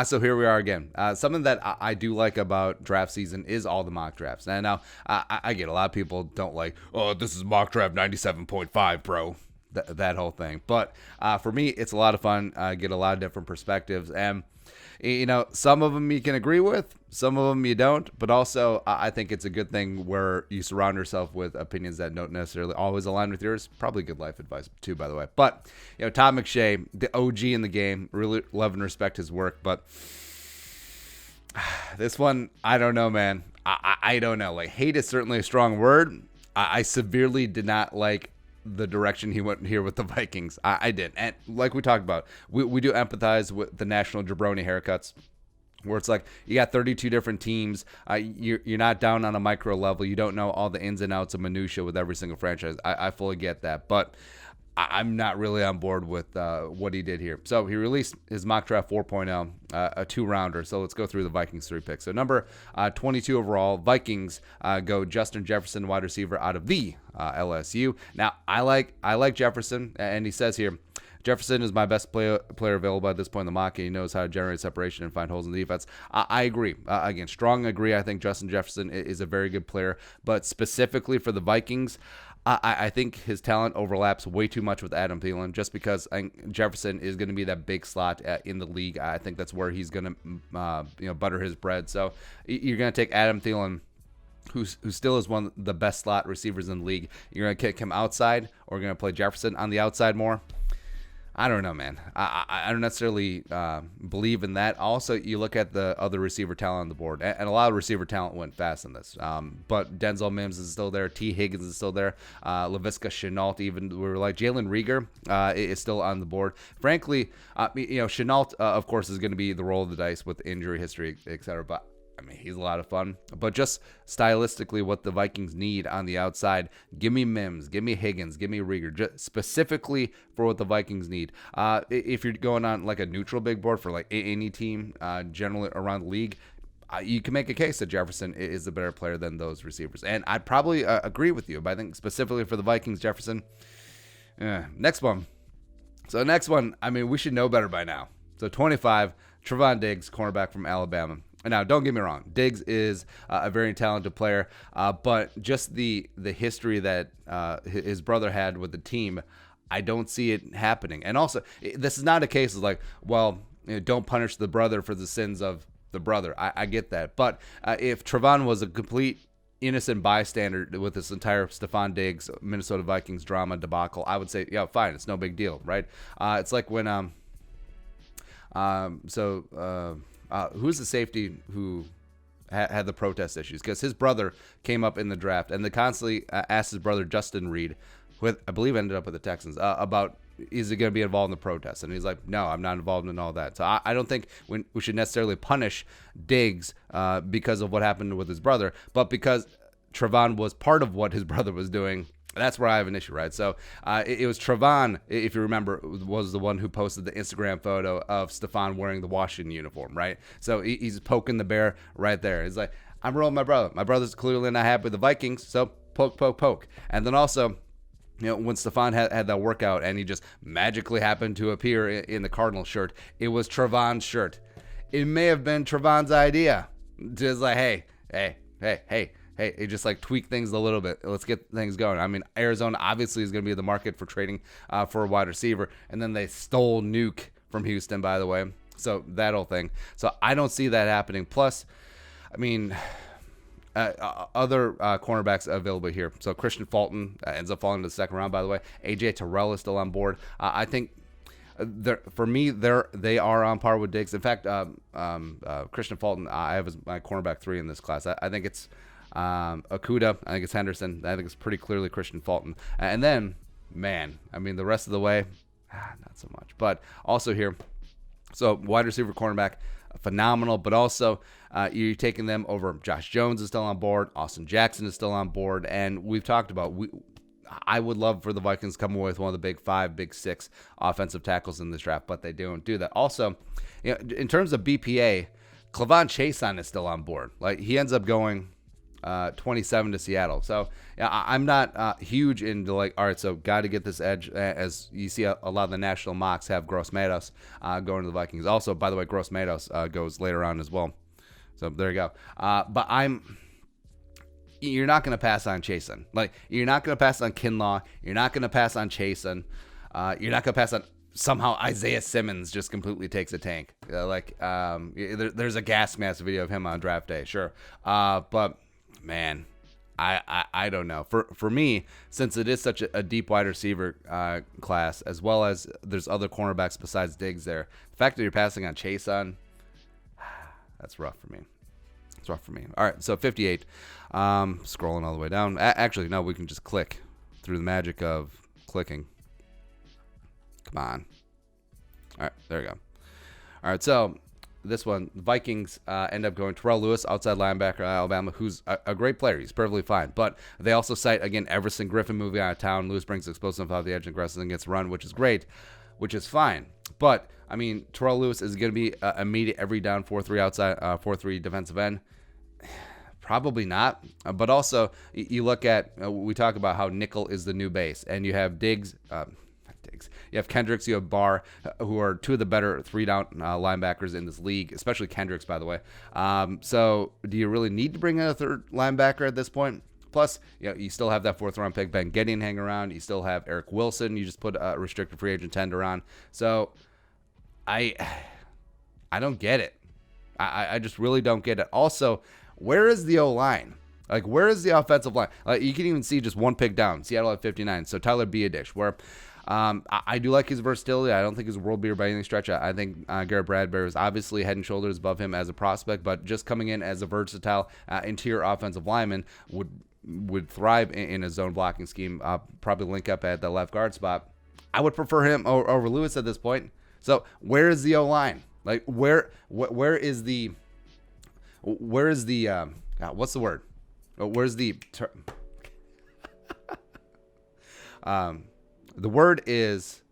So here we are again. Something that I do like about draft season is all the mock drafts. And now I get a lot of people don't like, oh, this is mock draft 97.5, bro. That whole thing. But for me, it's a lot of fun. I get a lot of different perspectives. And, some of them you can agree with, some of them you don't. But also, I think it's a good thing where you surround yourself with opinions that don't necessarily always align with yours. Probably good life advice, too, by the way. But, Todd McShay, the OG in the game, really love and respect his work. But this one, I don't know, man. I don't know. Like, hate is certainly a strong word. I severely did not like the direction he went here with the Vikings. I did. And like we talked about, we do empathize with the national jabroni haircuts, where it's like you got 32 different teams. You're not down on a micro level. You don't know all the ins and outs of minutia with every single franchise. I fully get that. But I'm not really on board with what he did here. So he released his mock draft 4.0, a 2-rounder. So let's go through the Vikings 3 picks. So number 22 overall, Vikings go Justin Jefferson, wide receiver out of the LSU. Now I like Jefferson, and he says here, Jefferson is my best player available at this point in the mock, and he knows how to generate separation and find holes in the defense. I agree. Again, strong agree. I think Justin Jefferson is a very good player, but specifically for the Vikings, I think his talent overlaps way too much with Adam Thielen, just because Jefferson is going to be that big slot in the league. I think that's where he's going to butter his bread. So you're going to take Adam Thielen, who still is one of the best slot receivers in the league. You're going to kick him outside, or you're going to play Jefferson on the outside more. I don't know, man. I don't necessarily believe in that. Also, you look at the other receiver talent on the board, and a lot of receiver talent went fast in this. But Denzel Mims is still there. T. Higgins is still there. Laviska Shenault, even we were like Jalen Reagor is still on the board. Frankly, Shenault, of course, is going to be the roll of the dice with injury history, etc. But I mean, he's a lot of fun. But just stylistically, what the Vikings need on the outside, give me Mims, give me Higgins, give me Reagor, just specifically for what the Vikings need. If you're going on like a neutral big board for like any team generally around the league, you can make a case that Jefferson is a better player than those receivers. And I'd probably agree with you, but I think specifically for the Vikings, Jefferson. Next one. So next one, I mean, we should know better by now. So 25, Trayvon Diggs, cornerback from Alabama. Now, don't get me wrong. Diggs is a very talented player, but just the history that his brother had with the team, I don't see it happening. And also, this is not a case of like, well, don't punish the brother for the sins of the brother. I get that. But if Trayvon was a complete innocent bystander with this entire Stephon Diggs, Minnesota Vikings drama debacle, I would say, yeah, fine. It's no big deal, right? It's like when who's the safety who had the protest issues? Because his brother came up in the draft, and they constantly asked his brother, Justin Reed, who I believe ended up with the Texans, about is he going to be involved in the protest? And he's like, no, I'm not involved in all that. So I don't think we should necessarily punish Diggs because of what happened with his brother, but because Trayvon was part of what his brother was doing. That's where I have an issue, right? So it was Trayvon, if you remember, was the one who posted the Instagram photo of Stephon wearing the Washington uniform, right? So he's poking the bear right there. He's like, I'm rolling my brother. My brother's clearly not happy with the Vikings, so poke, poke, poke. And then also, when Stephon had that workout and he just magically happened to appear in the Cardinal shirt, it was Trayvon's shirt. It may have been Trayvon's idea. Just like, hey, just like tweak things a little bit. Let's get things going. I mean, Arizona obviously is going to be the market for trading for a wide receiver. And then they stole Nuke from Houston, by the way. So that whole thing. So I don't see that happening. Plus, I mean, other cornerbacks available here. So Christian Fulton ends up falling to the second round, by the way. AJ Terrell is still on board. I think for me, they are on par with Diggs. In fact, Christian Fulton, I have as my cornerback 3 in this class. I think it's Okudah, I think it's Henderson, I think it's pretty clearly Christian Fulton, and then, man, I mean, the rest of the way, not so much. But also here, so wide receiver, cornerback, phenomenal, but also you're taking them over. Josh Jones is still on board, Austin Jackson is still on board, and we've talked about, I would love for the Vikings to come away with one of the big 5, big 6 offensive tackles in this draft, but they don't do that. Also, in terms of BPA, Clavon Chason is still on board. Like, he ends up going 27 to Seattle. So yeah, I'm not huge into like, all right, so got to get this edge. As you see, a lot of the national mocks have Gross Matos going to the Vikings. Also, by the way, Gross Matos goes later on as well. So there you go. But you're not going to pass on Chasen. Like, you're not going to pass on Kinlaw. You're not going to pass on Chasen. You're not going to pass on somehow Isaiah Simmons just completely takes a tank. There's a gas mask video of him on draft day, sure. But man, I don't know. For me, since it is such a deep wide receiver class, as well as there's other cornerbacks besides Diggs there, the fact that you're passing on Chasen, that's rough for me. It's rough for me. All right, so 58. Scrolling all the way down. Actually, no, we can just click through the magic of clicking. Come on. All right, there we go. All right, so this one, the Vikings end up going Terrell Lewis, outside linebacker, Alabama, who's a great player. He's perfectly fine. But they also cite, again, Everson Griffin moving out of town. Lewis brings explosive off the edge and aggressive and gets run, which is great, which is fine. But, I mean, Terrell Lewis is going to be immediate every down 4-3 outside, 4-3 defensive end. Probably not. But also, you look at, we talk about how nickel is the new base. And you have Diggs, you have Kendricks, you have Barr, who are two of the better 3-down linebackers in this league, especially Kendricks, by the way. So do you really need to bring in a third linebacker at this point? Plus, you still have that 4th-round pick, Ben Gideon, hanging around. You still have Eric Wilson. You just put a restricted free agent tender on. So I don't get it. I just really don't get it. Also, where is the O-line? Like, where is the offensive line? You can even see just one pick down. Seattle at 59. So Tyler Biadasz, where I do like his versatility. I don't think he's a world beater by any stretch. I think Garrett Bradbury is obviously head and shoulders above him as a prospect, but just coming in as a versatile interior offensive lineman would thrive in a zone blocking scheme. Probably link up at the left guard spot. I would prefer him over Lewis at this point. So where is the O-line? Like, where is the what's the word? Where's the the word is,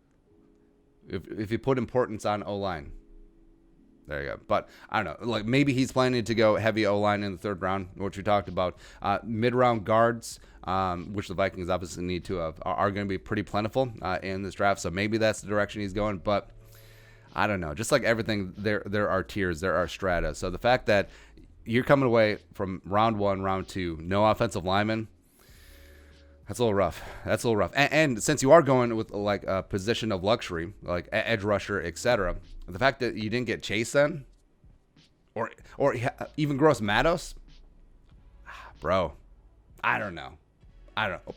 if you put importance on O-line. There you go. But I don't know. Like, maybe he's planning to go heavy O-line in the 3rd round, which we talked about. Mid-round guards, which the Vikings obviously need to have, are going to be pretty plentiful in this draft. So maybe that's the direction he's going. But I don't know. Just like everything, there are tiers, there are strata. So the fact that you're coming away from round 1, round 2, no offensive lineman, that's a little rough. And since you are going with like a position of luxury, like edge rusher, etc., the fact that you didn't get Chasen or even Gross Matos, bro, I don't know.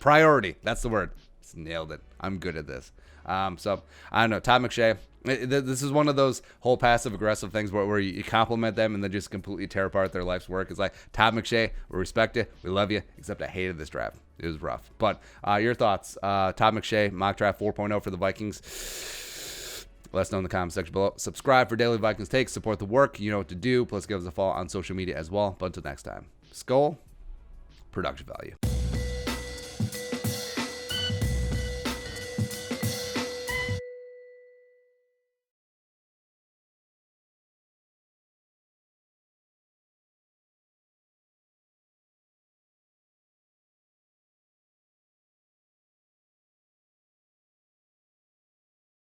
Priority. That's the word. Just nailed it. I'm good at this. So I don't know. Todd McShay. This is one of those whole passive-aggressive things where you compliment them and then just completely tear apart their life's work. It's like, Todd McShay, we respect you, we love you, except I hated this draft. It was rough. But your thoughts, Todd McShay, mock draft 4.0 for the Vikings. Let us know in the comment section below. Subscribe for daily Vikings takes. Support the work. You know what to do. Plus, give us a follow on social media as well. But until next time, Skull, production value.